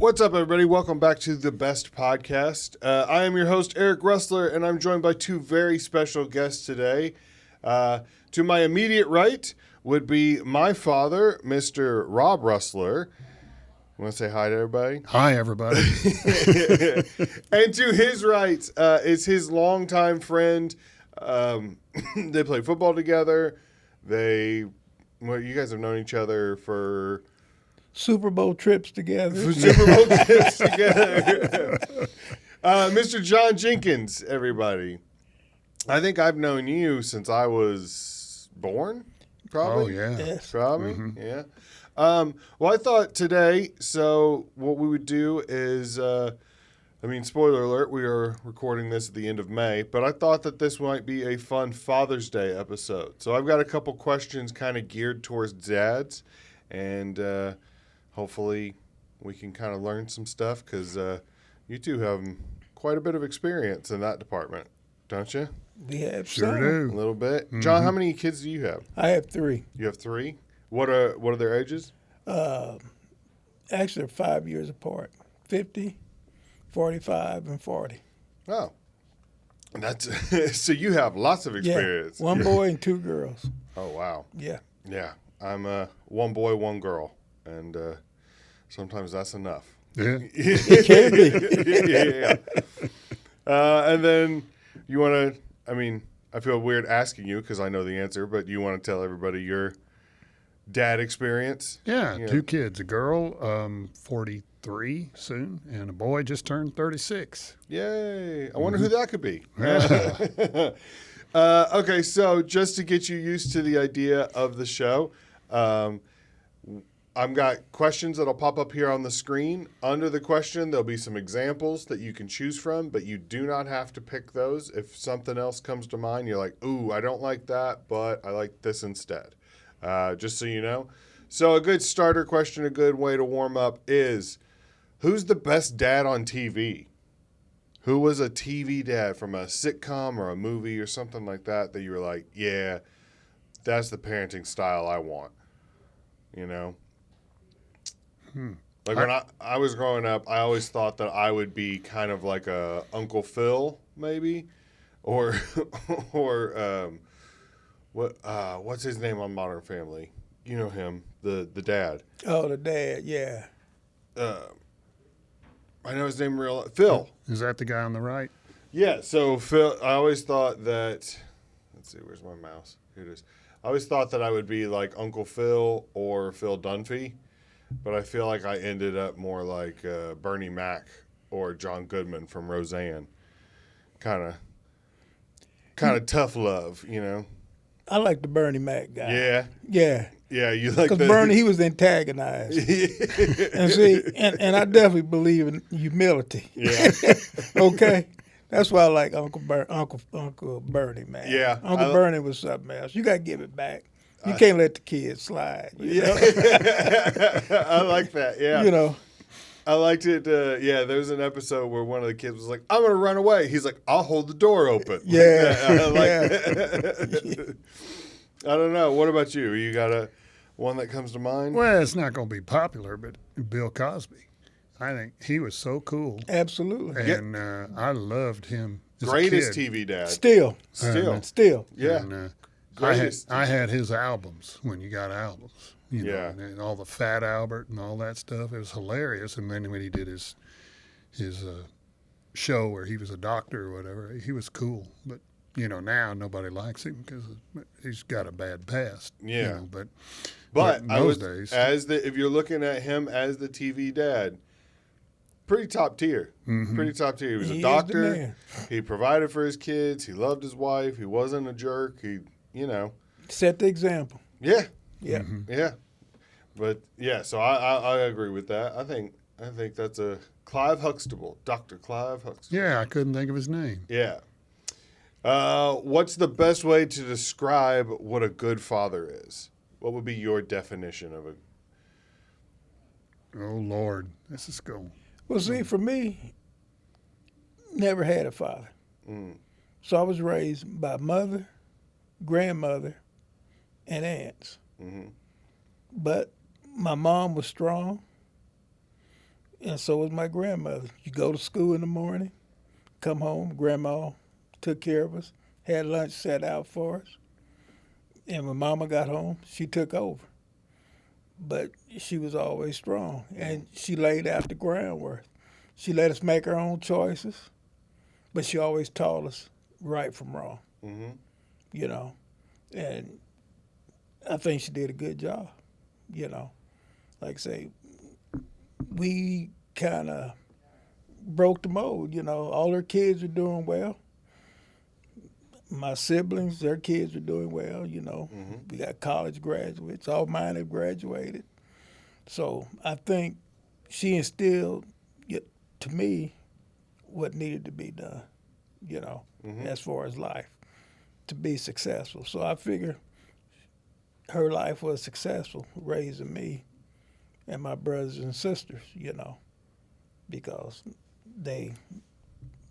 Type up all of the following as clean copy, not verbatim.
What's up, everybody? Welcome back to The Best Podcast. I am your host, Eric Rueseler, and I'm joined by two very special guests today. To my immediate right would be my father, Mr. Rob Rueseler. Want to say hi to everybody? Hi, everybody. And to his right is his longtime friend. They play football together. You guys have known each other for... Super Bowl trips together. Mr. John Jenkins, everybody. I think I've known you since I was born, probably. Oh, yeah. Yes. Probably, yeah. Well, I thought today, so what we would do is, spoiler alert, we are recording this at the end of May, but I thought that this might be a fun Father's Day episode. So I've got a couple questions kind of geared towards dads, and hopefully we can kind of learn some stuff because you two have quite a bit of experience in that department, don't you? We have Sure some. do. A little bit. John, how many kids do you have? I have three. You have three? What are their ages? Actually, they're 5 years apart. 50, 45, and 40. Oh. That's so you have lots of experience. Yeah. One boy and two girls. Oh, wow. Yeah. Yeah. I'm one boy, one girl. And sometimes that's enough. Yeah. It can be. Yeah. And then you want to, I feel weird asking you because I know the answer, but you want to tell everybody your dad experience? Yeah, two kids, a girl, 43 soon, and a boy just turned 36. Yay. I wonder who that could be. Okay, so just to get you used to the idea of the show, I've got questions that'll pop up here on the screen. Under the question, there'll be some examples that you can choose from, but you do not have to pick those. If something else comes to mind, you're like, ooh, I don't like that, but I like this instead. Just so you know. So a good starter question, a good way to warm up is, who's the best dad on TV? Who was a TV dad from a sitcom or a movie or something like that you were like, yeah, that's the parenting style I want, you know? Like when I was growing up, I always thought that I would be kind of like a Uncle Phil, maybe, or what's his name on Modern Family? You know him, the dad. Oh, the dad, yeah. I know his name Phil. Is that the guy on the right? Yeah, so Phil, I always thought that, let's see, where's my mouse? Here it is. I always thought that I would be like Uncle Phil or Phil Dunphy, but I feel like I ended up more like Bernie Mac or John Goodman from Roseanne. Kind of tough love, you know? I like the Bernie Mac guy. Yeah. Yeah. Yeah, you like Because Bernie, he was antagonized. And see, and I definitely believe in humility. Yeah. Okay? That's why I like Uncle Bernie, man. Yeah. Uncle Bernie was something else. You got to give it back. You can't let the kids slide. You know? I like that, yeah. You know. I liked it. There was an episode where one of the kids was like, I'm going to run away. He's like, I'll hold the door open. Yeah. I like that. I don't know. What about you? You got one that comes to mind? Well, it's not going to be popular, but Bill Cosby. I think he was so cool. Absolutely. And I loved him as Greatest a kid. TV dad. Still. Still. Yeah. And, Greatest. I had his albums when you got albums. You know, Yeah. and all the Fat Albert and all that stuff. It was hilarious. And then when he did his show where he was a doctor or whatever, he was cool. But, you know, now nobody likes him because he's got a bad past. Yeah. You know, But in those days, if you're looking at him as the TV dad, pretty top tier. Pretty top tier. He was a He is the doctor. man. He provided for his kids. He loved his wife. He wasn't a jerk. He, you know. Set the example. Yeah. Yeah. Yeah. But yeah, so I agree with that. I think that's a Clive Huxtable, Dr. Clive Huxtable. yeah, I couldn't think of his name. Yeah. What's the best way to describe what a good father is? What would be your definition of a? Oh Lord, this is going. Well, see, for me, never had a father. So I was raised by mother, grandmother, and aunts. But my mom was strong. And so was my grandmother. You go to school in the morning, come home, grandma took care of us, had lunch set out for us. And when mama got home, she took over. But she was always strong, and she laid out the groundwork. She let us make our own choices, but she always taught us right from wrong, you know. And I think she did a good job, you know. Like I say, we kind of broke the mold, you know. All her kids are doing well. My siblings, their kids are doing well, you know. We got college graduates. All mine have graduated. So I think she instilled, to me, what needed to be done, you know, as far as life, to be successful. So I figure her life was successful, raising me and my brothers and sisters, you know, because they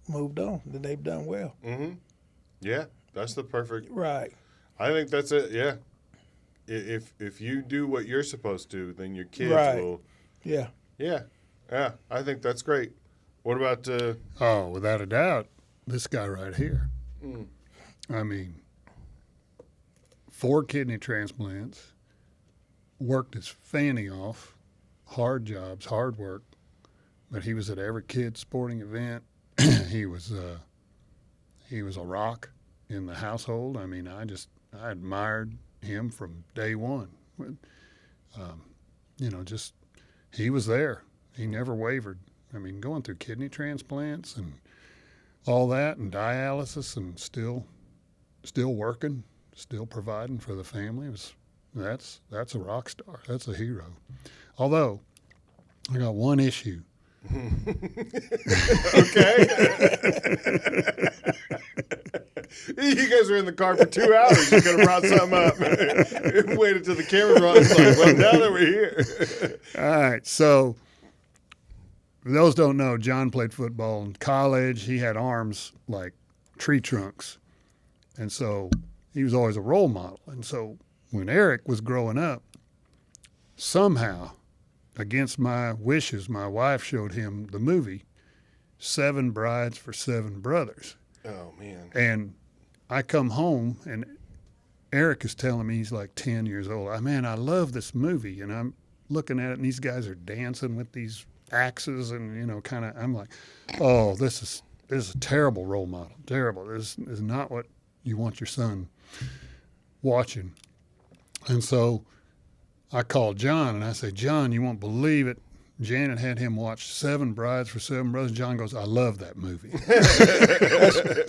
moved on and they've done well. Yeah, that's the perfect. Right. I think that's it. Yeah, if you do what you're supposed to, then your kids will. Yeah. Yeah, yeah. I think that's great. What about? Oh, without a doubt, this guy right here. I mean, 4 kidney transplants, worked his fanny off, hard jobs, hard work, but he was at every kid's sporting event. He was a rock in the household. I mean, I admired him from day one. You know, just he was there. He never wavered. I mean, going through kidney transplants and all that and dialysis and still working, still providing for the family. That's a rock star. That's a hero. Although, I got one issue. Okay. You guys were in the car for 2 hours. You could have brought something up. Waited till the camera runs. Like, well, now that we're here. All right. So, for those don't know, John played football in college. He had arms like tree trunks. And so he was always a role model. And so when Eric was growing up, somehow, against my wishes, my wife showed him the movie 7 Brides for 7 Brothers. Oh, man. And I come home, and Eric is telling me he's like 10 years old. Man, I love this movie. And I'm looking at it, and these guys are dancing with these axes and, you know, kind of, I'm like, oh, this is a terrible role model. Terrible. This is not what you want your son watching. And so I called John, and I said, John, you won't believe it. Janet had him watch 7 Brides for 7 Brothers. John goes, I love that movie.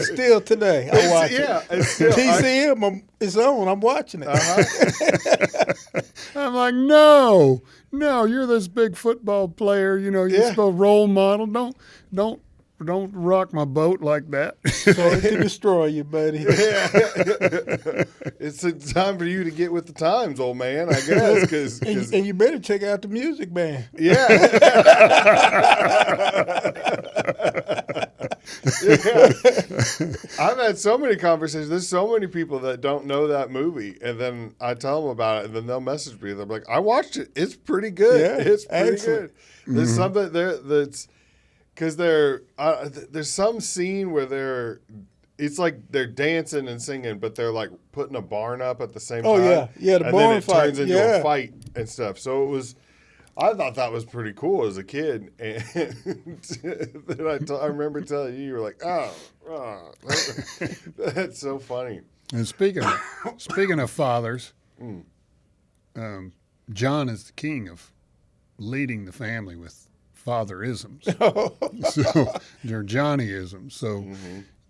Still today, I watch it. Yeah, it's still. TCM is on. I'm watching it. I'm like, no, you're this big football player. You know, you're supposed to role model. Don't rock my boat like that. Sorry to destroy you, buddy. It's a time for you to get with the times, old man, I guess. And you better check out the music band. Yeah. I've had so many conversations. There's so many people that don't know that movie, and then I tell them about it, and then they'll message me. They're like, I watched it. It's pretty good. Yeah, it's pretty excellent. good. There's something there that's because there's some scene where it's like they're dancing and singing, but they're like putting a barn up at the same time. Oh yeah, the and barn then it fight. turns into a fight and stuff. So it was. I thought that was pretty cool as a kid, and then I remember telling you, you were like, "Oh, that's so funny." And speaking of fathers, John is the king of leading the family with fatherisms. So they're Johnnyisms. So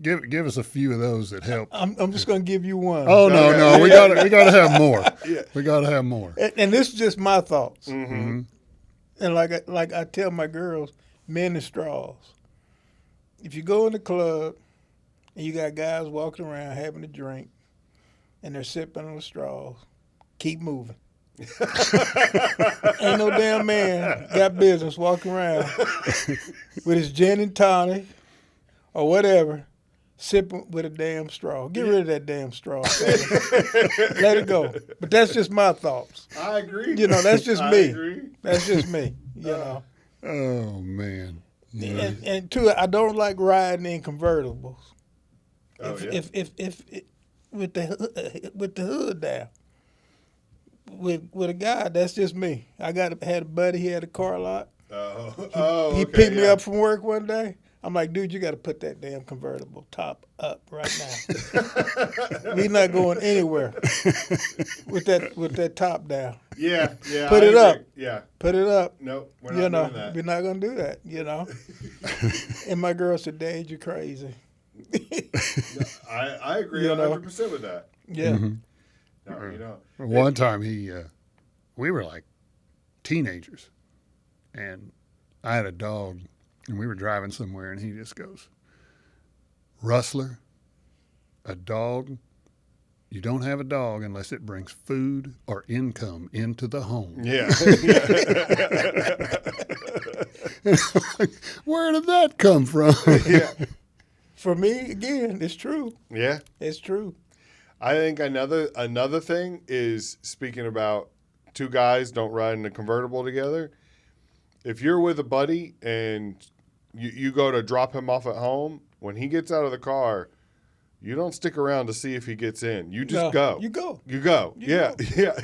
give us a few of those that help. I'm just going to give you one. Oh no, we gotta have more. Yeah. We gotta have more. And this is just my thoughts. And like I tell my girls, men and straws. If you go in the club and you got guys walking around having a drink and they're sipping on the straws, keep moving. Ain't no damn man got business walking around with his gin and tonic or whatever, sipping with a damn straw. Get rid of that damn straw. Let it go. But that's just my thoughts. I agree. You know, that's just I me. agree. That's just me. You know. Oh man. Yeah. And two, I don't like riding in convertibles. Oh, If with the hood down. With a guy, that's just me. Had a buddy. He had a car lot. He okay, picked me yeah. up from work one day. I'm like, dude, you got to put that damn convertible top up right now. We not going anywhere with that top down. Yeah. Put I it up. agree. Yeah. Put it up. Nope, we're not doing that. We're not gonna do that. And my girl said, "Dad, you're crazy." I agree You know. 100% with that. Yeah. No, you know. One time we were like teenagers, and I had a dog, and we were driving somewhere, and he just goes, "Rustler, a dog, you don't have a dog unless it brings food or income into the home." Yeah. Where did that come from? Yeah. For me, again, it's true. Yeah. It's true. I think another thing is, speaking about two guys don't ride in a convertible together. If you're with a buddy and you go to drop him off at home, when he gets out of the car, you don't stick around to see if he gets in. You just go. You go. You go. You Yeah. go. Yeah.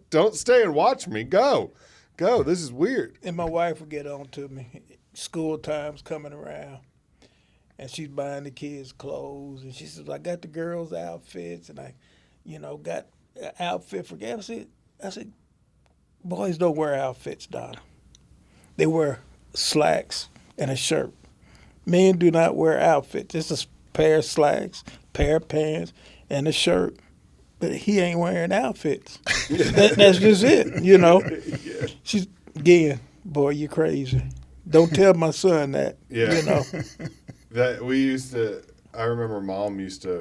Don't stay and watch me. Go. This is weird. And my wife would get on to me. School time's coming around. And she's buying the kids clothes. And she says, I got the girls' outfits. And I, got an outfit for girls. I said, boys don't wear outfits, Donna. They wear slacks and a shirt. Men do not wear outfits. It's a pair of slacks, pair of pants, and a shirt. But he ain't wearing outfits. That's just it, Yeah. She's, again, boy, you crazy. Don't tell my son that, Yeah. That we used to. I remember Mom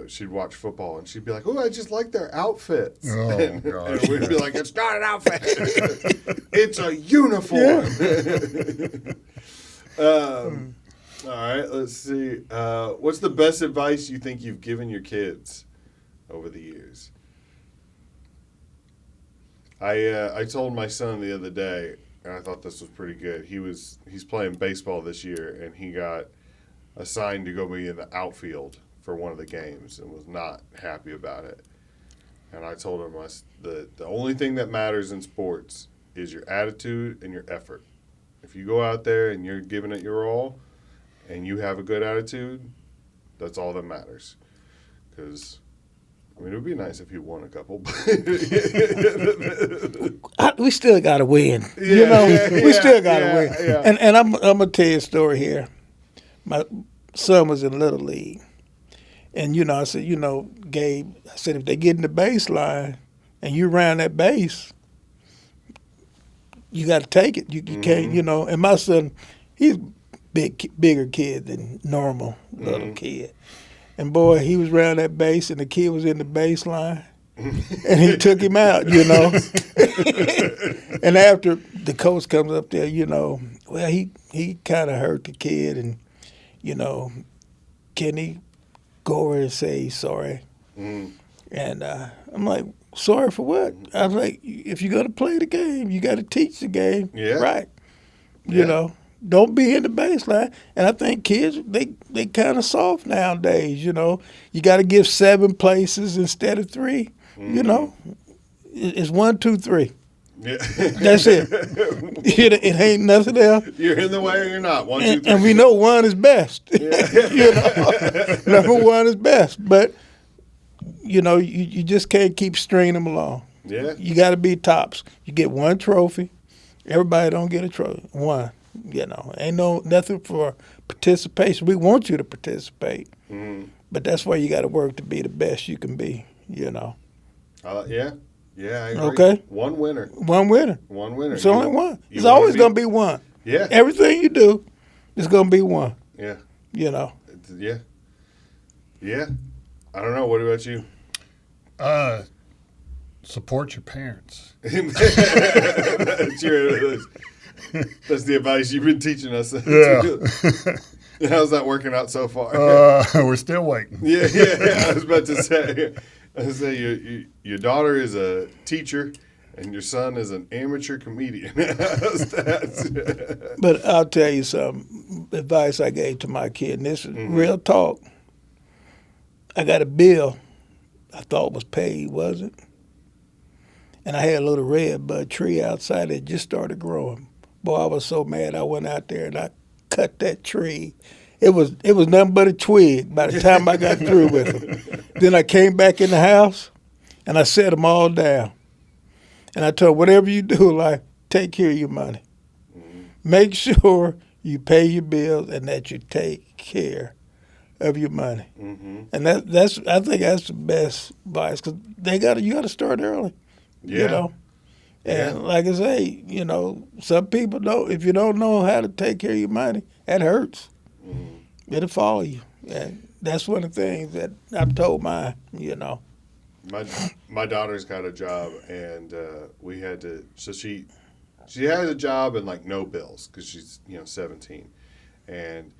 she'd watch football and she'd be like, "Oh, I just like their outfits." Oh, and gosh. we'd be like, "It's not an outfit. It's a uniform." All right, let's see. What's the best advice you think you've given your kids over the years? I told my son the other day, and I thought this was pretty good. He's playing baseball this year, and he got assigned to go be in the outfield for one of the games and was not happy about it. And I told him the only thing that matters in sports is your attitude and your effort. If you go out there and you're giving it your all and you have a good attitude, that's all that matters. Because, it would be nice if he won a couple. We still got to win. Yeah, We still got to win. Yeah. And I'm going to tell you a story here. My son was in Little League. And, I said, Gabe, I said, if they get in the baseline and you round that base, you got to take it. You can't, And my son, he's bigger kid than normal little kid. And, boy, he was round that base and the kid was in the baseline. And he took him out, And after the coach comes up there, well, he kind of hurt the kid and, can he go over and say he's sorry? And I'm like, sorry for what? I was like, if you're going to play the game, you got to teach the game right. Don't be in the baseline. And I think kids, they kind of soft nowadays, You got to give 7 places instead of 3, It's 1, 2, 3. Yeah. That's it. It ain't nothing else. You're in the way or you're not. 1, 2, 3. And we know 1 is best. Number 1 is best. But, you just can't keep stringing them along. Yeah. You got to be tops. You get 1 trophy. Everybody don't get a trophy. 1. Ain't nothing for participation. We want you to participate. But that's why you got to work to be the best you can be, Yeah, I agree. Okay. 1 winner. 1 winner. 1 winner. It's only 1. You It's always going to be 1. Yeah. Everything you do is going to be 1. Yeah. Yeah. Yeah. I don't know. What about you? Support your parents. That's the advice you've been teaching us. Yeah. How's that working out so far? We're still waiting. Yeah. I was about to say, your daughter is a teacher, And your son is an amateur comedian. That's- But I'll tell you some advice I gave to my kid, and this is real talk. I got a bill I thought was paid, wasn't? And I had a little red bud tree outside that just started growing. Boy, I was so mad. I went out there and I cut that tree. It was nothing but a twig by the time I got through with them. Then I came back in the house and I set them all down. And I told them, whatever you do, like, take care of your money. Make sure you pay your bills and that you take care of your money. And that's I think that's the best advice, because you got to start early. Yeah. You know. And like I say, you know, some people don't. If you don't know how to take care of your money, that hurts. It'll follow you, and that's one of the things that I've told mine. You know. My daughter's got a job, and we had to. So she has a job and like no bills because she's 17, and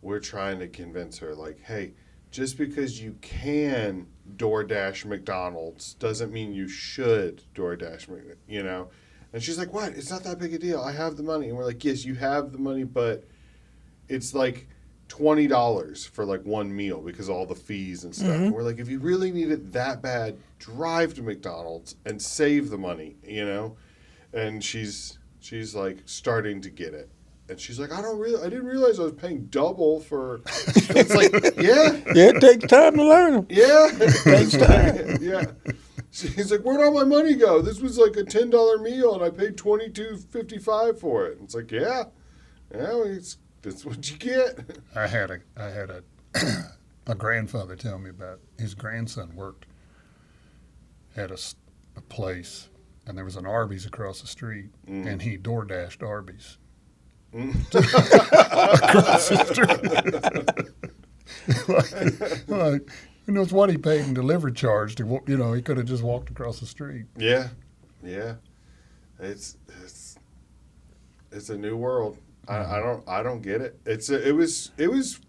we're trying to convince her like, hey, just because you can DoorDash McDonald's doesn't mean you should DoorDash McDonald's, And she's like, what? It's not that big a deal. I have the money. And we're like, yes, you have the money, but it's like $20 for like one meal because of all the fees and stuff. And we're like, if you really need it that bad, drive to McDonald's and save the money, And she's like starting to get it. And she's like, I didn't realize I was paying double for. It's like, yeah. Yeah, it takes time to learn them. Yeah. It takes time. Yeah. She's like, where'd all my money go? This was like a $10 meal, and I paid $22.55 for it. And it's like, yeah, that's what you get. I had a grandfather tell me about his grandson worked at a place, and there was an Arby's across the street, and he DoorDashed Arby's. Across the street. like, who knows what he paid in delivery charge to, he could have just walked across the street. Yeah. It's a new world. I don't get it. It was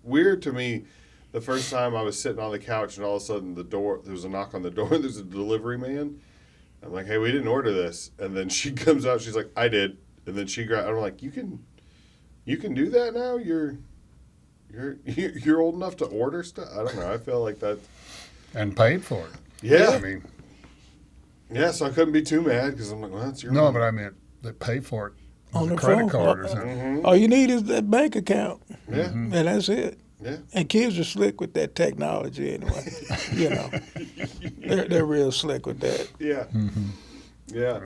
weird to me the first time I was sitting on the couch and all of a sudden there was a knock on the door. There's a delivery man. I'm like, hey, we didn't order this. And then she comes out. She's like, I did. And then I'm like, you can do that now? You're old enough to order stuff? I don't know. I feel like that. And paid for it. Yeah. I mean. Yeah, so I couldn't be too mad because I'm like, well, that's your No, money. but I meant they pay for it On a the credit phone. card or something. All you need is that bank account. Yeah. And that's it. Yeah. And kids are slick with that technology anyway. They're real slick with that. Yeah. Yeah.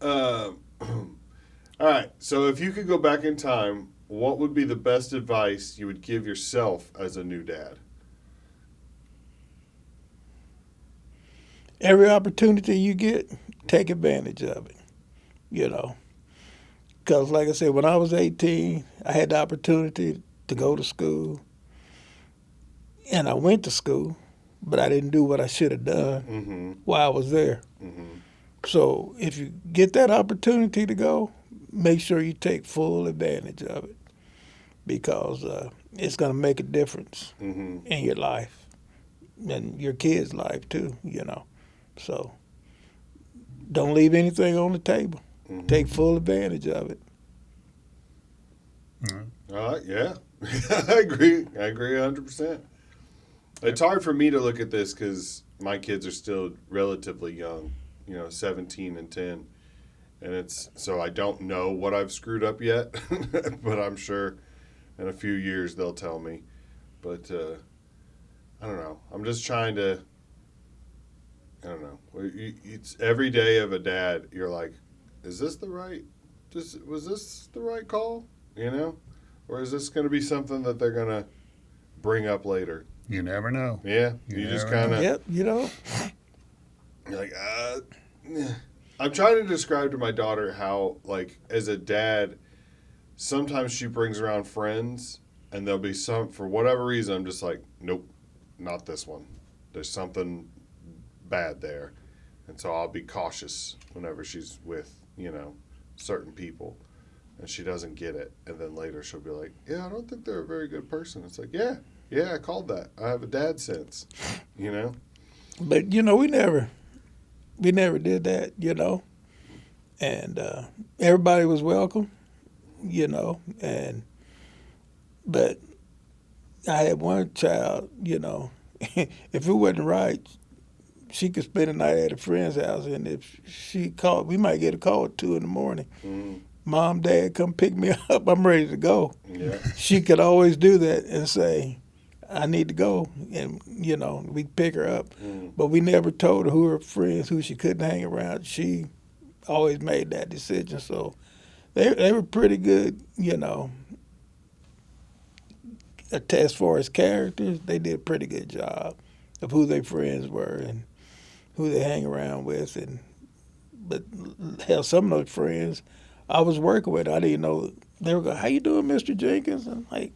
All right. So if you could go back in time, what would be the best advice you would give yourself as a new dad? Every opportunity you get, take advantage of it. Because like I said, when I was 18, I had the opportunity to go to school. And I went to school, but I didn't do what I should have done while I was there. So if you get that opportunity to go, make sure you take full advantage of it, because it's going to make a difference in your life and your kids' life too, So don't leave anything on the table. Take full advantage of it. Yeah. I agree 100%. It's hard for me to look at this because my kids are still relatively young, 17 and 10. And so I don't know what I've screwed up yet, but I'm sure in a few years they'll tell me. But I don't know. I'm just trying to, I don't know. It's every day of a dad, you're like, was this the right call? Or is this going to be something that they're going to bring up later? You never know. Yeah. You just kind of. Yep, You're like, I'm trying to describe to my daughter how, like, as a dad, sometimes she brings around friends and there'll be for whatever reason, I'm just like, nope, not this one. There's something bad there. And so I'll be cautious whenever she's with, certain people. And she doesn't get it. And then later she'll be like, yeah, I don't think they're a very good person. It's like, yeah, I called that. I have a dad sense, But we never did that, and everybody was welcome, and but I had one child, if it wasn't right, she could spend the night at a friend's house, and if she called, we might get a call at 2 in the morning. Mom, Dad, come pick me up. I'm ready to go. Yeah. She could always do that and say, I need to go, and we'd pick her up. But we never told her who her friends, who she couldn't hang around. She always made that decision. So they were pretty good, as far as characters. They did a pretty good job of who their friends were and who they hang around with. But hell, some of those friends I was working with, I didn't know. They were going, how you doing, Mr. Jenkins? I'm like,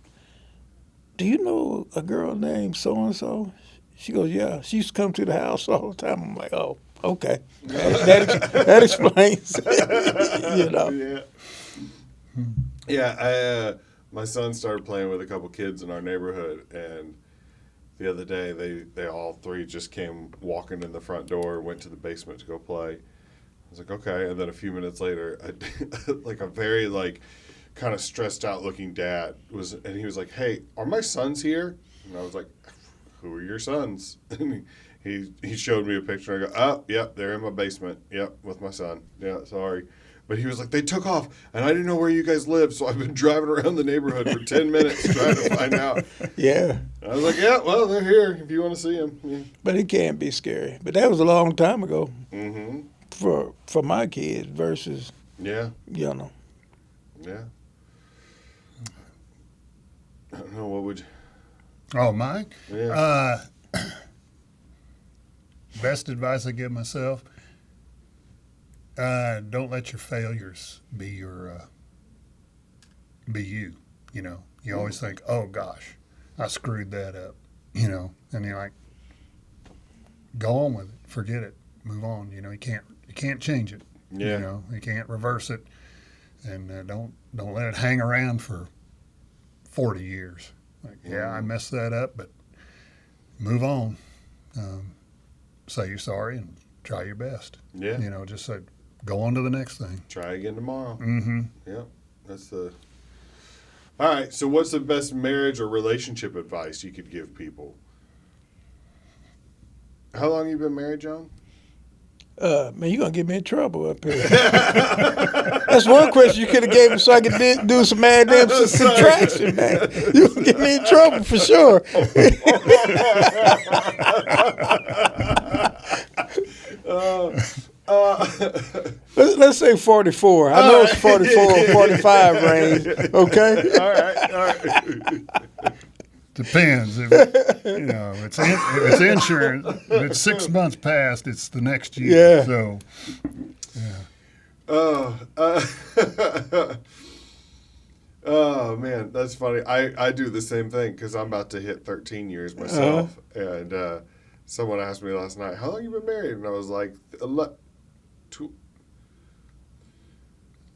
do you know a girl named so-and-so? She goes, yeah. She used to come to the house all the time. I'm like, oh, okay. That explains Yeah. Yeah, my son started playing with a couple kids in our neighborhood, and the other day they all three just came walking in the front door, went to the basement to go play. I was like, okay. And then a few minutes later, like a very kind of stressed out looking dad he was like, hey, are my sons here? And I was like, who are your sons? And he showed me a picture. I go, oh, yep, they're in my basement. Yep, with my son. Yeah, sorry. But he was like, they took off, and I didn't know where you guys lived, so I've been driving around the neighborhood for 10 minutes trying to find out. Yeah. I was like, yeah, well, they're here if you want to see them. Yeah. But it can be scary. But that was a long time ago for my kids versus, Yeah. Yeah. I don't know, what would you... Oh, mine? Yeah. Best advice I give myself, don't let your failures be you. You always think, oh gosh, I screwed that up, and you're like, go on with it, forget it, move on. You can't change it. Yeah. You can't reverse it, and don't let it hang around for 40 years. Like, yeah, I messed that up, but move on. Say you're sorry and try your best. Yeah. Just say, go on to the next thing. Try again tomorrow. Mm-hmm. Yep. That's the... All right, so what's the best marriage or relationship advice you could give people? How long you been married, John? Man, you're going to get me in trouble up here. That's one question you could have gave me so I could do some add and subtraction, man. You're going to get me in trouble for sure. Let's say 44. I know it's 44 or 45 range. Okay? All right. Depends. If it's insurance, if it's 6 months past, it's the next year. Yeah. So, oh, man, that's funny. I do the same thing because I'm about to hit 13 years myself. And someone asked me last night, how long you been married? And I was like,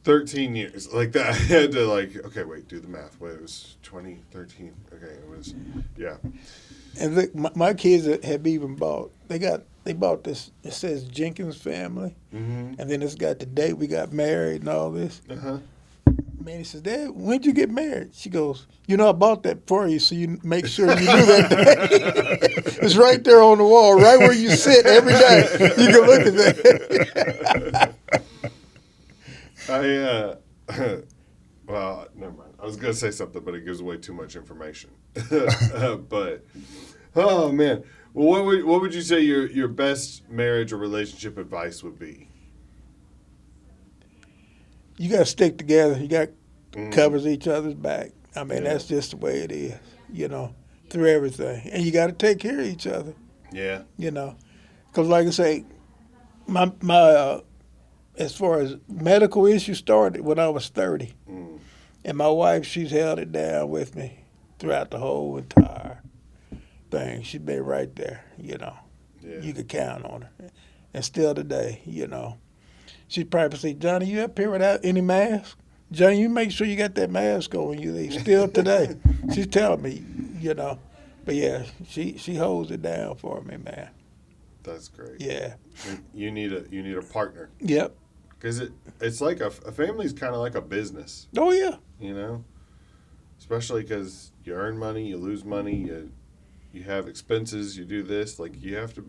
13 years. Like that. I had to okay, wait, do the math. Wait, it was 2013. Okay, it was, yeah. And look, my kids have even bought, they bought this, it says Jenkins family. Mm-hmm. And then it's got the date we got married and all this. Uh-huh. Man, he says, Dad, when'd you get married? She goes, I bought that for you so you make sure you knew that day. It's right there on the wall, right where you sit every day. You can look at that. Well, never mind. I was going to say something, but it gives away too much information. But, oh, man. Well, what would you say your best marriage or relationship advice would be? You got to stick together. You got covers each other's back. I mean, that's just the way it is, through everything. And you got to take care of each other. Yeah. Because like I say, my as far as medical issues started when I was 30. And my wife, she's held it down with me throughout the whole entire thing. She's been right there, Yeah. You could count on her. And still today, She'd probably say, Johnny, you up here without any mask? Johnny, you make sure you got that mask on you. They still today. She's telling me, But yeah, she holds it down for me, man. That's great. Yeah. You need a partner. Yep. Because it's like a family's kind of like a business, Oh yeah. you know? Especially because you earn money, you lose money, you have expenses, you do this. Like, you have to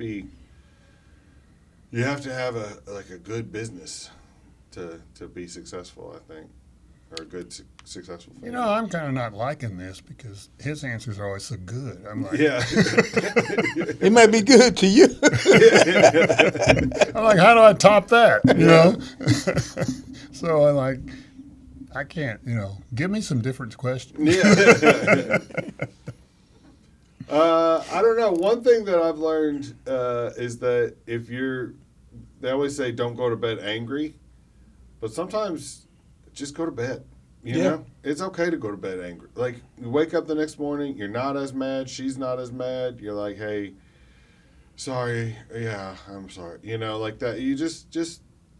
have a good business to be successful, I think. Or a good, successful family. You know, I'm kind of not liking this because his answers are always so good. I'm like, Yeah. It might be good to you. I'm like, how do I top that? You know? So I'm like, I can't, give me some different questions. Yeah. I don't know. One thing that I've learned is that they always say don't go to bed angry, but sometimes just go to bed. You know? It's okay to go to bed angry. Like, you wake up the next morning, you're not as mad, she's not as mad. You're like, hey, sorry. Yeah, I'm sorry. Like that. You just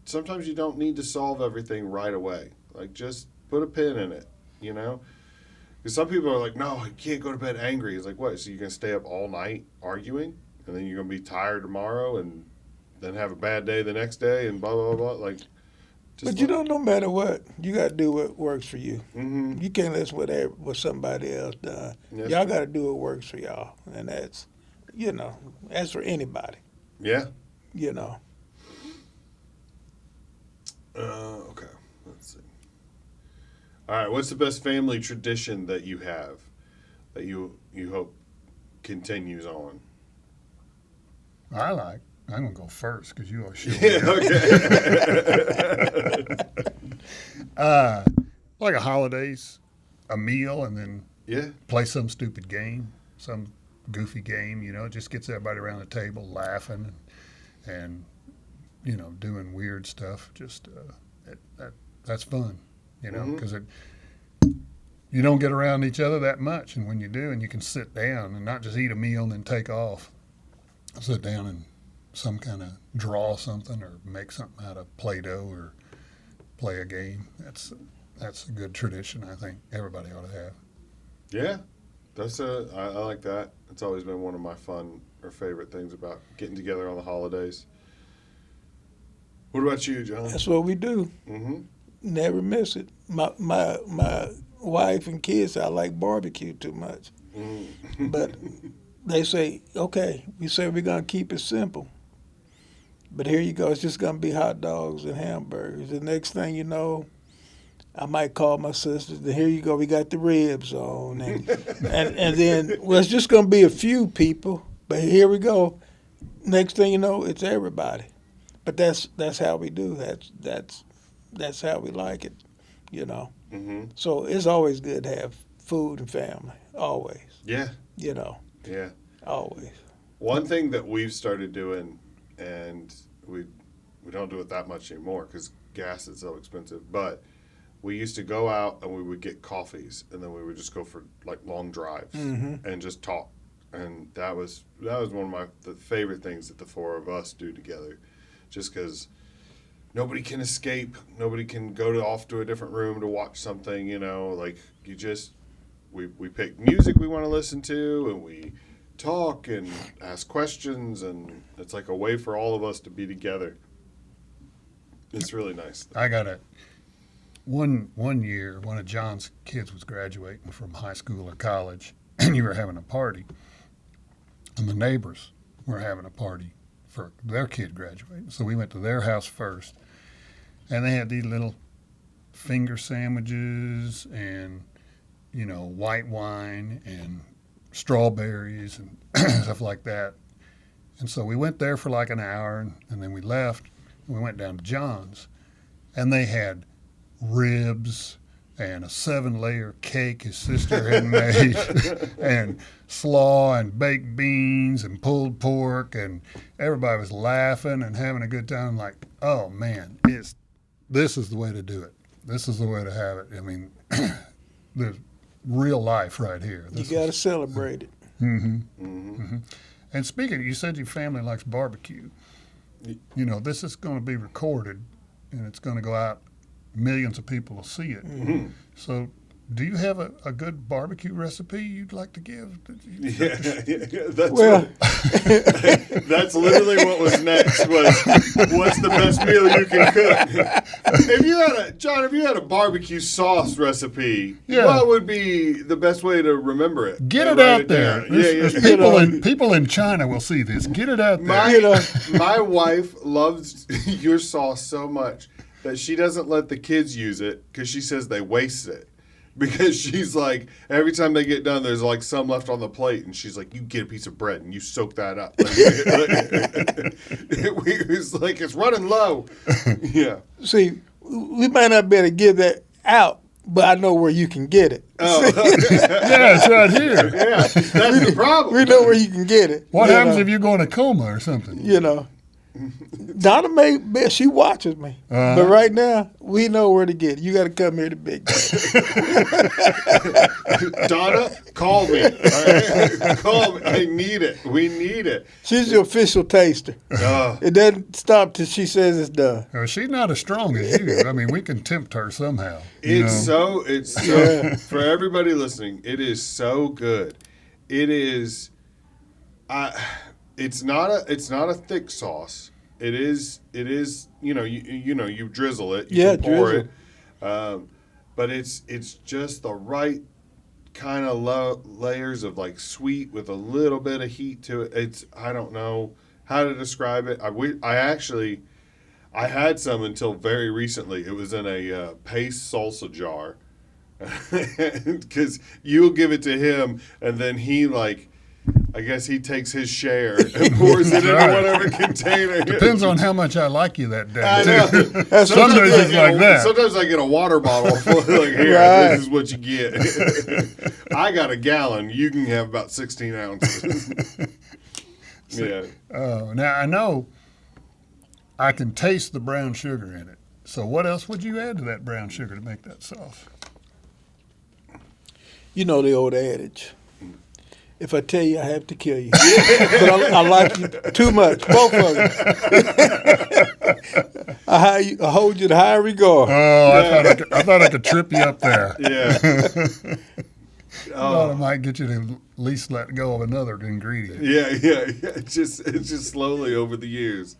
sometimes you don't need to solve everything right away. Like, just put a pin in it, Because some people are like, no, you can't go to bed angry. It's like, what? So you're going to stay up all night arguing? And then you're going to be tired tomorrow and then have a bad day the next day and blah, blah, blah. Like, But no matter what, you got to do what works for you. Mm-hmm. You can't listen what somebody else does. Yes. Y'all got to do what works for y'all. And that's, that's for anybody. Yeah. Okay. Let's see. All right. What's the best family tradition that you have that you hope continues on? I'm going to go first because you always show Yeah. Okay. like a holidays, a meal, and then Yeah. play some stupid game, some goofy game, just gets everybody around the table laughing and doing weird stuff. Just that's fun, because you don't get around each other that much, and when you do, and you can sit down and not just eat a meal and then take off, sit down and some kind of draw something or make something out of Play-Doh or play a game. That's a good tradition I think everybody ought to have. Yeah. I like that. It's always been one of my fun or favorite things about getting together on the holidays. What about you, John? That's what we do. Mm-hmm. Never miss it. My wife and kids, I like barbecue too much. Mm-hmm. But they say, okay, we say we're going to keep it simple. But here you go. It's just going to be hot dogs and hamburgers. The next thing you know, I might call my sisters. And here you go. We got the ribs on. And then, well, it's just going to be a few people. But here we go. Next thing you know, it's everybody. But that's how we do. That's how we like it, Mm-hmm. So it's always good to have food and family. Always. Yeah. Yeah. Always. One thing that we've started doing, and we don't do it that much anymore because gas is so expensive, but we used to go out and we would get coffees, and then we would just go for like long drives and just talk. And that was one of the favorite things that the four of us do together, just because nobody can escape, nobody can go off to a different room to watch something. Like you just we pick music we want to listen to, and we talk and ask questions, and it's like a way for all of us to be together. It's really nice. I got one year, one of John's kids was graduating from high school or college, and you were having a party, and the neighbors were having a party for their kid graduating. So we went to their house first, and they had these little finger sandwiches and, white wine and strawberries and stuff like that. And so we went there for like an hour, and then we left. We went down to John's, and they had ribs and a 7-layer cake his sister had made and slaw and baked beans and pulled pork, and everybody was laughing and having a good time. Like, oh man, this is the way to do it. This is the way to have it. I mean, there's real life right here. You got to celebrate it. Mm-hmm. Mm-hmm. Mm-hmm. And speaking, you said your family likes barbecue. This is going to be recorded, and it's going to go out. Millions of people will see it. Mm-hmm. So Do you have a good barbecue recipe you'd like to give? Yeah, that's Well, that's literally what was next. What's the best meal you can cook? If you had a barbecue sauce recipe, Yeah. what would be the best way to remember it? Get And it write out there. down? There's people in China will see this. Get it out there. My wife loves your sauce so much that she doesn't let the kids use it because she says they waste it. Because she's like, every time they get done, there's like some left on the plate, and she's like, "You get a piece of bread and you soak that up." It's like it's running low. Yeah. see, we might not be able to give that out, but I know where you can get it. Oh, Yeah, it's right here. yeah. That's the problem. We know where you can get it. What you happens know, if you go in a coma or something? you know? Donna she watches me, but right now we know where to get it. You got to come here to Big Day. Donna, call me. All right? Call me. I need it. We need it. She's the official taster. It doesn't stop till she says it's done. She's not as strong as you. I mean, we can tempt her somehow. It's so for everybody listening, it is so good. It is it's not a thick sauce. It is you drizzle it, you can pour drizzle. it. But it's just the right kind of layers of like sweet with a little bit of heat to it. I don't know how to describe it. I had some until very recently. It was in a paste salsa jar. Because you'll give it to him, and then he I guess he takes his share and pours it into whatever container. Depends on how much I like you that day. I know. Too. Some days it's like that. Sometimes I get a water bottle full here, Right. this is what you get. I got a gallon. You can have about 16 ounces. Yeah. Now, I know I can taste the brown sugar in it. So what else would you add to that brown sugar to make that sauce? You know the old adage. If I tell you, I have to kill you. But I like you too much, both of you. I hold you to high regard. Oh, I thought I could trip you up there. Yeah. I thought I might get you to at least let go of another ingredient. Yeah. It's just slowly over the years.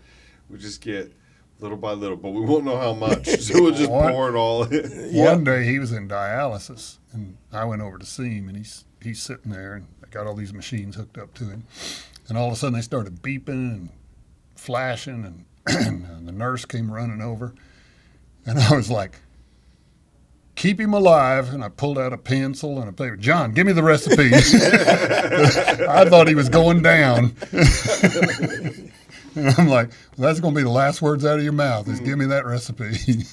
We just get little by little, but we won't know how much. So we'll just pour it all in. One day he was in dialysis, and I went over to see him, and he's sitting there, and I got all these machines hooked up to him. And all of a sudden they started beeping and flashing, and the nurse came running over. And I was like, keep him alive. And I pulled out a pencil and a paper. John, give me the recipe. I thought he was going down. And I'm like, well, that's going to be the last words out of your mouth is give me that recipe.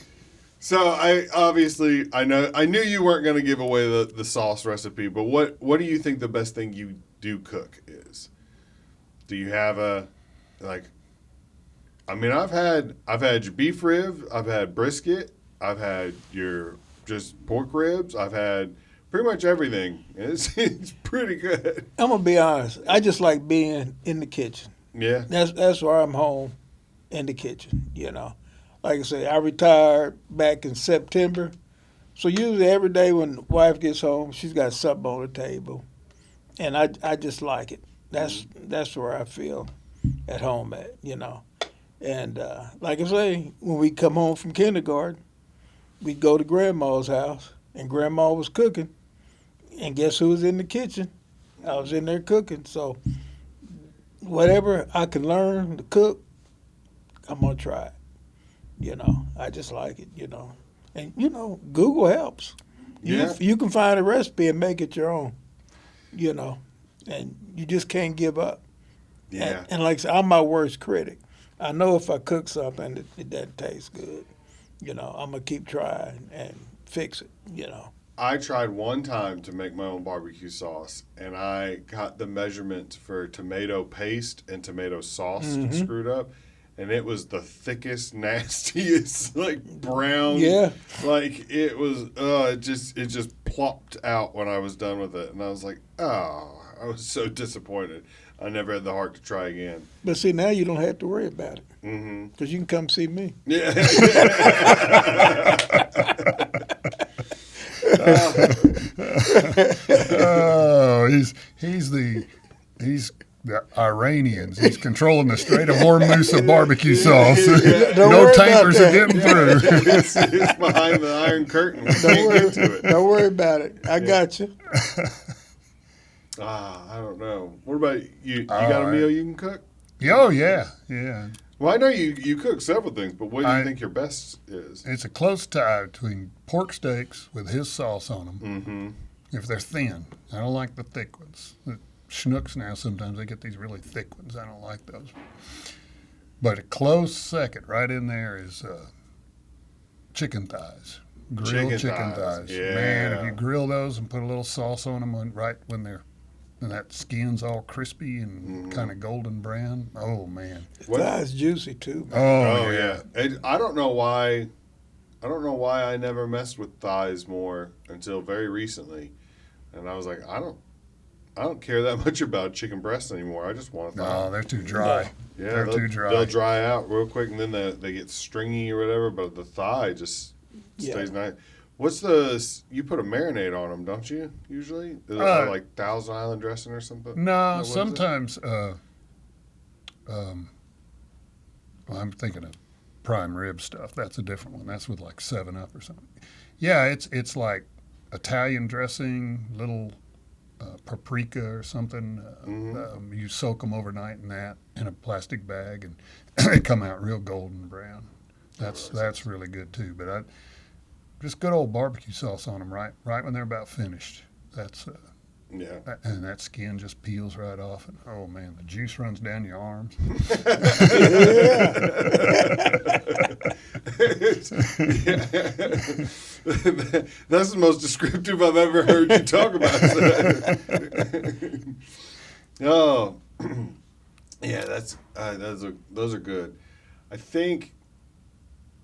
So I knew you weren't going to give away the sauce recipe, but what do you think the best thing you do cook is? Do you have I've had your beef rib, I've had brisket, I've had your just pork ribs, I've had pretty much everything. It's pretty good. I'm gonna be honest. I just like being in the kitchen. Yeah. That's where I'm home, in the kitchen. You know, like I say, I retired back in September, so usually every day when the wife gets home, she's got something on the table, and I just like it. That's where I feel at home at. You know, and like I say, when we come home from kindergarten, we'd go to Grandma's house, and Grandma was cooking, and guess who was in the kitchen? I was in there cooking, so whatever I can learn to cook, I'm gonna try it. You know, I just like it. You know, and you know, Google helps. You can find a recipe and make it your own. You know, and you just can't give up. Yeah. And like I said, I'm my worst critic. I know if I cook something it doesn't taste good, you know, I'm gonna keep trying and fix it. You know. I tried one time to make my own barbecue sauce, and I got the measurements for tomato paste and tomato sauce screwed up, and it was the thickest, nastiest, like brown. Yeah. Like it was. It just plopped out when I was done with it, and I was like, oh, I was so disappointed. I never had the heart to try again. But see, now you don't have to worry about it because you can come see me. Yeah. Oh, he's the Iranians. He's controlling the Strait of Hormuz of barbecue sauce. Don't No worry about tankers are that. getting through. It's behind the Iron Curtain. We Don't can't worry, get to it. don't worry about it. I got you. I don't know. What about you? You got a I- meal you can cook? Oh yeah, yeah. Well, I know you cook several things, but what do you think your best is? It's a close tie between pork steaks with his sauce on them. Mm-hmm. If they're thin, I don't like the thick ones. The Schnucks now sometimes they get these really thick ones. I don't like those. But a close second, right in there, is chicken thighs, grilled chicken thighs. Yeah. Man, if you grill those and put a little sauce on them right when that skin's all crispy and kind of golden brown. Oh man. Thigh's juicy too. Oh, yeah. I don't know why. I don't know why I never messed with thighs more until very recently, and I was like, I don't care that much about chicken breasts anymore. I just want a thigh. No, they're too dry. Yeah, they're too dry. They'll dry out real quick, and then they get stringy or whatever. But the thigh just stays nice. What's you put a marinade on them, don't you? Usually, is it like Thousand Island dressing or something? No, sometimes. I'm thinking of prime rib stuff. That's a different one. That's with like 7-Up or something. Yeah, it's like Italian dressing, little paprika or something. You soak them overnight in a plastic bag, and they come out real golden brown. That's really good too. But just good old barbecue sauce on them right when they're about finished. That's and that skin just peels right off, and oh man, the juice runs down your arms. That's the most descriptive I've ever heard you talk about that. Oh, yeah, those are good. I think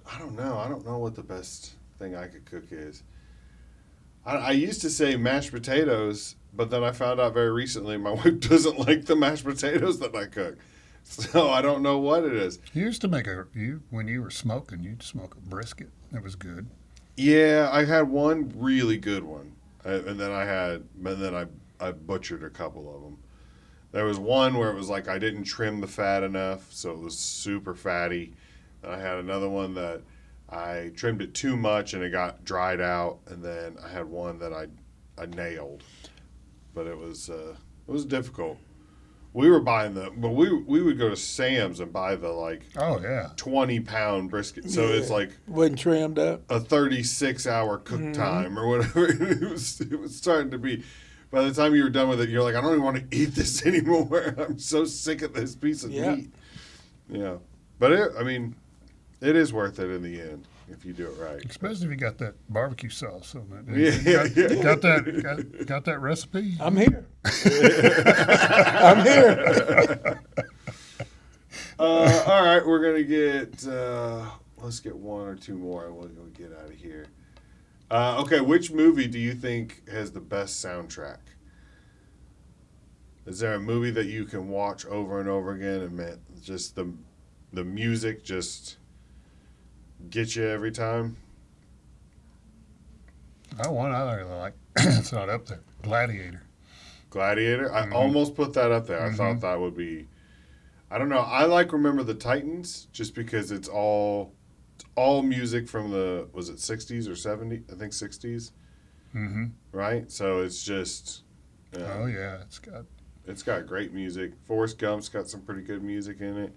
I don't know what the best thing I could cook is. I used to say mashed potatoes, but then I found out very recently my wife doesn't like the mashed potatoes that I cook. So I don't know what it is. You used to make when you were smoking, you'd smoke a brisket. That was good. Yeah, I had one really good one, and then I butchered a couple of them. There was one where it was like I didn't trim the fat enough, so it was super fatty. And I had another one that I trimmed it too much and it got dried out, and then I had one that I nailed, but it was difficult. We were buying but we would go to Sam's and buy the 20-pound brisket. So it's like wasn't trimmed up. a 36-hour cook time or whatever. It was starting to be. By the time you were done with it, you're like, I don't even want to eat this anymore. I'm so sick of this piece of meat. Yeah, but it is worth it in the end if you do it right. Especially if you got that barbecue sauce on it. Got that recipe? I'm here. I'm here. All right, we're gonna get. Let's get one or two more, and we'll get out of here. Okay, which movie do you think has the best soundtrack? Is there a movie that you can watch over and over again and just the music just get you every time? One I really like. It's not up there. Gladiator. Gladiator? I almost put that up there. I thought that would be. I don't know. I like Remember the Titans just because it's all music from was it 60s or 70s? I think 60s. Mm-hmm. Right? So it's just. Oh yeah, it's got great music. Forrest Gump's got some pretty good music in it.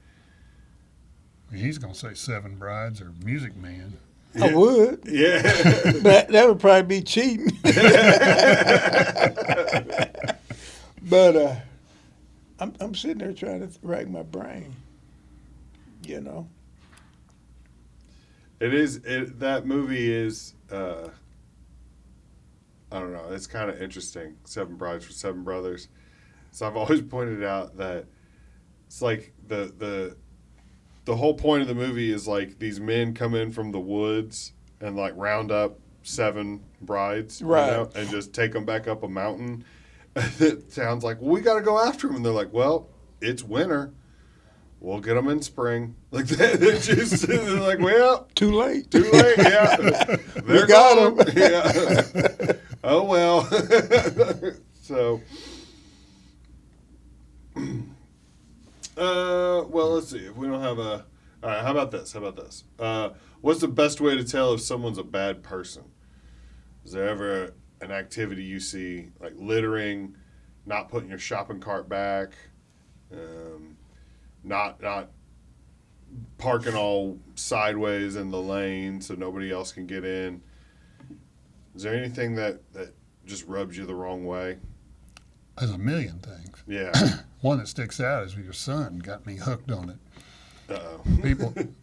He's gonna say Seven Brides or Music Man. Yeah. I would. Yeah. that would probably be cheating. But I'm sitting there trying to rack my brain. You know. That movie is. I don't know. It's kind of interesting. Seven Brides for Seven Brothers. So I've always pointed out that it's like the whole point of the movie is like these men come in from the woods and like round up 7 brides, right, and just take them back up a mountain. It sounds like, well, we got to go after them, and they're like, well, it's winter. we'll get them in spring. Like that. They're just they're like, well, Too late. too late. Yeah, they're got gone. Yeah. Oh well. So, well, let's see. If we don't have a, all right. How about this? What's the best way to tell if someone's a bad person? Is there ever an activity you see like littering, not putting your shopping cart back, not parking all sideways in the lane so nobody else can get in? Is there anything that just rubs you the wrong way? There's a million things. Yeah. One that sticks out is your son got me hooked on it. Uh-oh.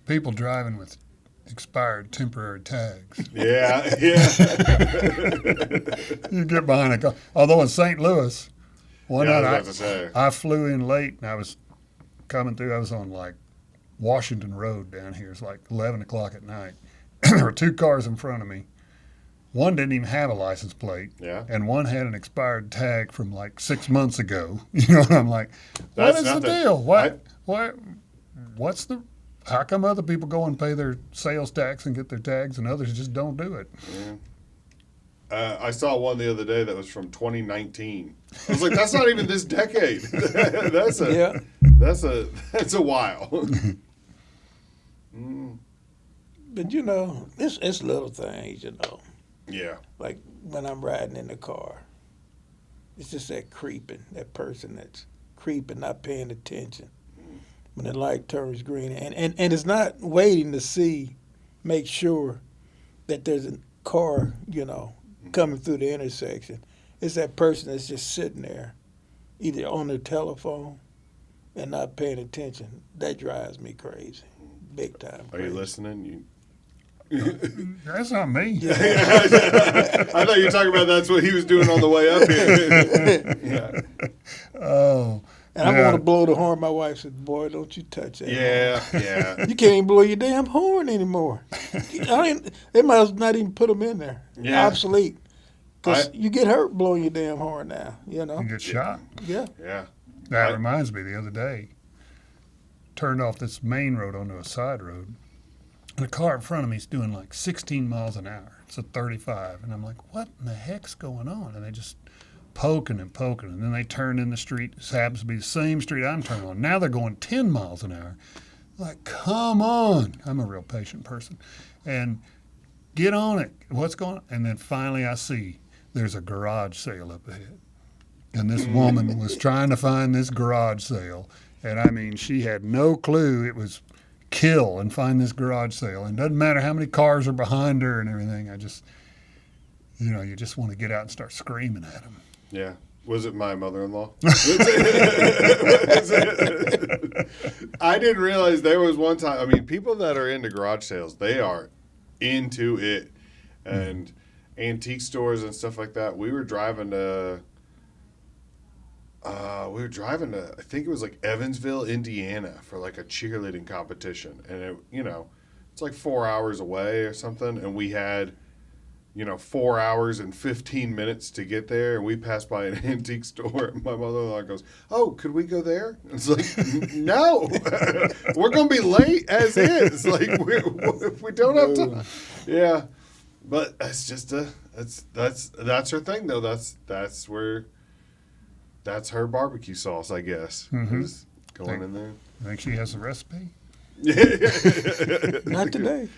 People driving with expired temporary tags. Yeah. You get behind a car. Although in St. Louis, one Yeah, I was night about to say. I flew in late and I was coming through. I was on like Washington Road down here. It's like 11 o'clock at night. There were two cars in front of me. One didn't even have a license plate. Yeah. And one had an expired tag from like 6 months ago. You know, and I'm like, what That's is nothing. the deal? What's the, how come other people go and pay their sales tax and get their tags and others just don't do it? Yeah. I saw one the other day that was from 2019. I was like, that's not even this decade. That's a while. But you know, it's little things, you know. Yeah. Like when I'm riding in the car, it's just that creeping, that person that's creeping, not paying attention. When the light turns green, and it's not waiting to make sure that there's a car, you know, coming through the intersection. It's that person that's just sitting there, either on their telephone and not paying attention. That drives me crazy, big time. Are you listening? That's not me. I thought you were talking about that's what he was doing on the way up here. Yeah. Oh. And I want to blow the horn. My wife said, "Boy, don't you touch that horn. Yeah. You can't even blow your damn horn anymore. They might as well not even put them in there. Yeah. Obsolete. Because you get hurt blowing your damn horn now, you know? You get shot. Yeah. Yeah. That reminds me, the other day, turned off this main road onto a side road. And a car in front of me is doing like 16 miles an hour. It's a 35. And I'm like, what in the heck's going on? And they just poking. And then they turn in the street. This happens to be the same street I'm turning on. Now they're going 10 miles an hour. Like, come on. I'm a real patient person. And get on it. What's going on? And then finally I see there's a garage sale up ahead. And this woman was trying to find this garage sale. And I mean, she had no clue it was kill and find this garage sale. And it doesn't matter how many cars are behind her and everything. I just, you know, you just want to get out and start screaming at them. Yeah. Was it my mother-in-law? I didn't realize there was one time. I mean, people that are into garage sales, they are into it. And antique stores and stuff like that. We were driving to, I think it was like Evansville, Indiana, for like a cheerleading competition. And it, you know, it's like 4 hours away or something. And we had, 4 hours and 15 minutes to get there. And we passed by an antique store. And my mother-in-law goes, "Oh, could we go there?" And it's like, no, we're going to be late as is. Like, we don't have time. Yeah. But that's just that's her thing though. That's her barbecue sauce, I guess. Is going in there. I think she has the recipe. Not today.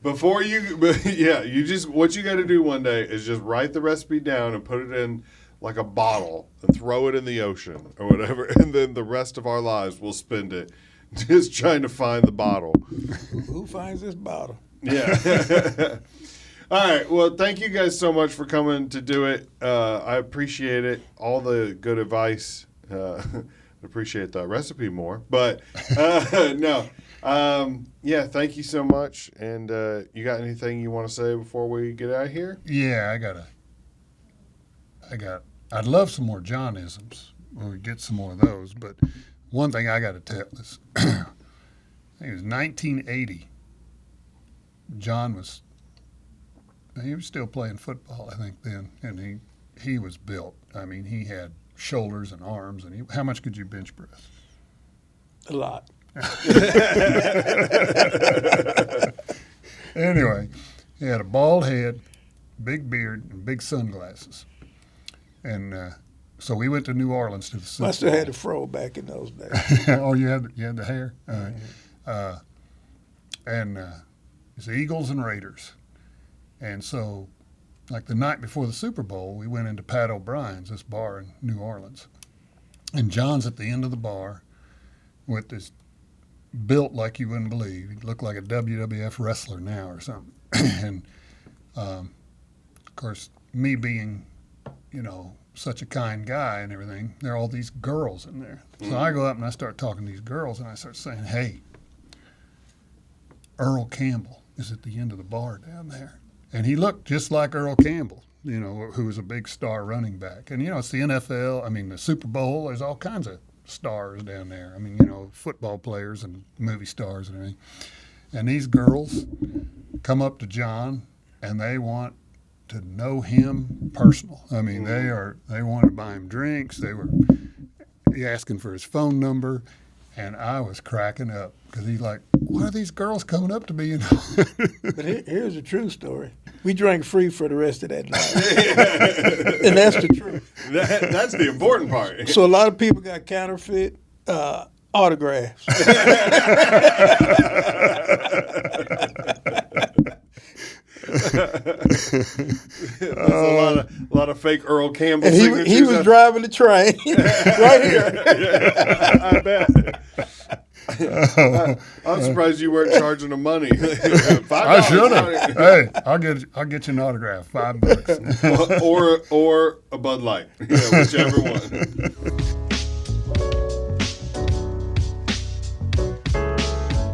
What you got to do one day is just write the recipe down and put it in like a bottle and throw it in the ocean or whatever, and then the rest of our lives we'll spend it just trying to find the bottle. Who finds this bottle? Yeah. All right. Well, thank you guys so much for coming to do it. I appreciate it. All the good advice. Appreciate the recipe more. But no. Yeah, thank you so much. And you got anything you want to say before we get out of here? Yeah, I'd love some more Johnisms, or we get some more of those. But one thing I got to tell is, I think it was 1980. John was still playing football, I think, then, and he was built. I mean, he had shoulders and arms. And how much could you bench press? A lot. Anyway, he had a bald head, big beard, and big sunglasses. And so we went to New Orleans to the Super I still Bowl. had a fro back in those days. Oh, you had the hair? All right. And it's Eagles and Raiders. And so, like the night before the Super Bowl, we went into Pat O'Brien's, this bar in New Orleans. And John's at the end of the bar with this built like you wouldn't believe. He looked like a WWF wrestler now or something. And, of course, me being, such a kind guy and everything, there are all these girls in there. So I go up and I start talking to these girls, and I start saying, hey, Earl Campbell is at the end of the bar down there. And he looked just like Earl Campbell, who was a big star running back. And, it's the NFL, the Super Bowl, there's all kinds of stars down there. Football players and movie stars and everything. And these girls come up to John, and they want to know him personal. They wanted to buy him drinks. They were asking for his phone number, and I was cracking up because he's like, "What are these girls coming up to me?" But here's a true story. We drank free for the rest of that night, and that's the truth. That's the important part. So a lot of people got counterfeit autographs. A lot of fake Earl Campbell And signatures. he was driving the train right here. I bet. I'm surprised you weren't charging him money. I should have. Hey, I'll get you an autograph, $5. or a Bud Light, whichever one.